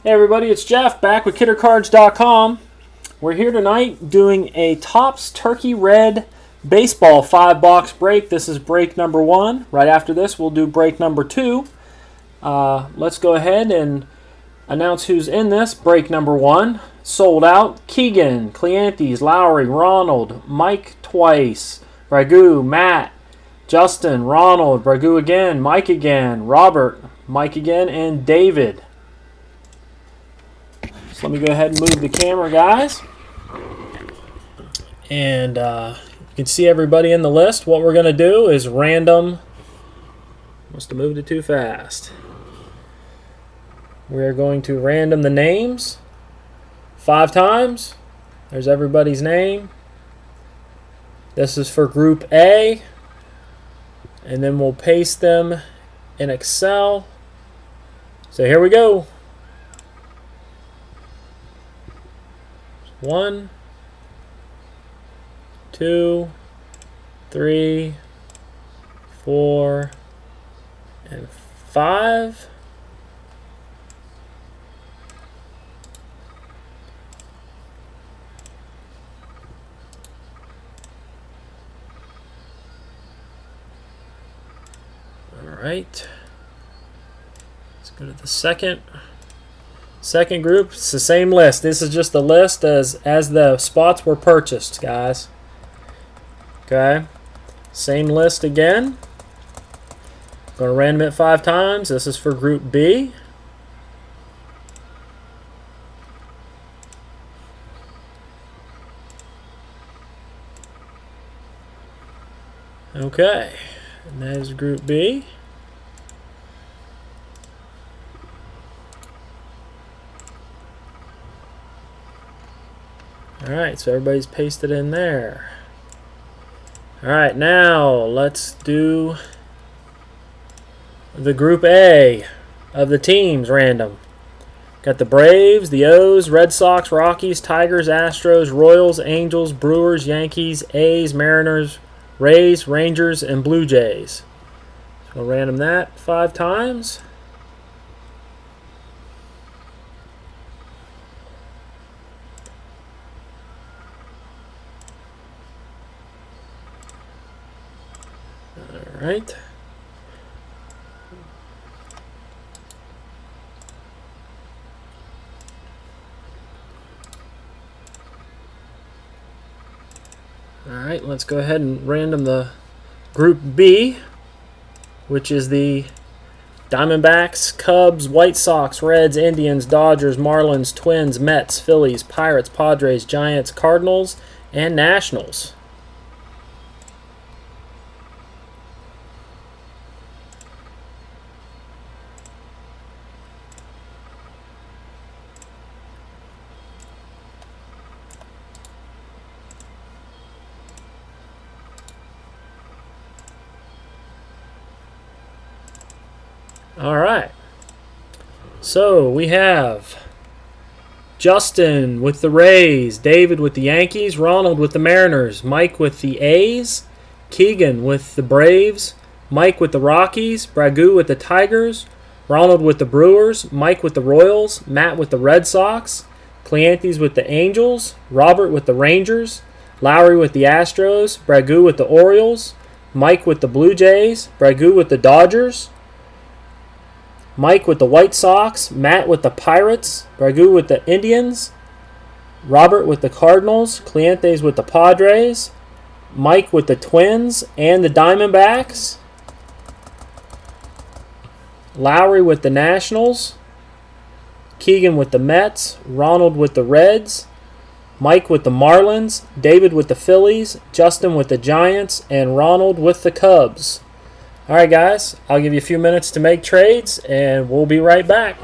Hey everybody, it's Jeff back with KitterCards.com. We're here tonight doing a Topps Turkey Red Baseball 5-box break. This is break number 1. Right after this, we'll do break number 2. Let's go ahead and announce who's in this. Break number 1, sold out. Keegan, Cleanthes, Lowry, Ronald, Mike twice, Bragu, Matt, Justin, Ronald, Bragu again, Mike again, Robert, Mike again, and David. So let me go ahead and move the camera, guys. And you can see everybody in the list. What we're going to do is random. Must have moved it too fast. We're going to random the names 5 times. There's everybody's name. This is for Group A. And then we'll paste them in Excel. So here we go. 1, 2, 3, 4, and 5. All right. Let's go to the second group. It's the same list. This is just the list as the spots were purchased, guys. Okay. Same list again. Going to random it 5 times. This is for Group B. Okay. And that is Group B. Alright, so everybody's pasted in there. Alright, now let's do the Group A of the teams random. Got the Braves, the O's, Red Sox, Rockies, Tigers, Astros, Royals, Angels, Brewers, Yankees, A's, Mariners, Rays, Rangers, and Blue Jays. So we'll random that 5 times. Right. All right, let's go ahead and random the Group B, which is the Diamondbacks, Cubs, White Sox, Reds, Indians, Dodgers, Marlins, Twins, Mets, Phillies, Pirates, Padres, Giants, Cardinals, and Nationals. All right, so we have Justin with the Rays, David with the Yankees, Ronald with the Mariners, Mike with the A's, Keegan with the Braves, Mike with the Rockies, Bragu with the Tigers, Ronald with the Brewers, Mike with the Royals, Matt with the Red Sox, Cleanthes with the Angels, Robert with the Rangers, Lowry with the Astros, Bragu with the Orioles, Mike with the Blue Jays, Bragu with the Dodgers, Mike with the White Sox, Matt with the Pirates, Bragu with the Indians, Robert with the Cardinals, Cleanthes with the Padres, Mike with the Twins and the Diamondbacks, Lowry with the Nationals, Keegan with the Mets, Ronald with the Reds, Mike with the Marlins, David with the Phillies, Justin with the Giants, and Ronald with the Cubs. All right, guys, I'll give you a few minutes to make trades, and we'll be right back.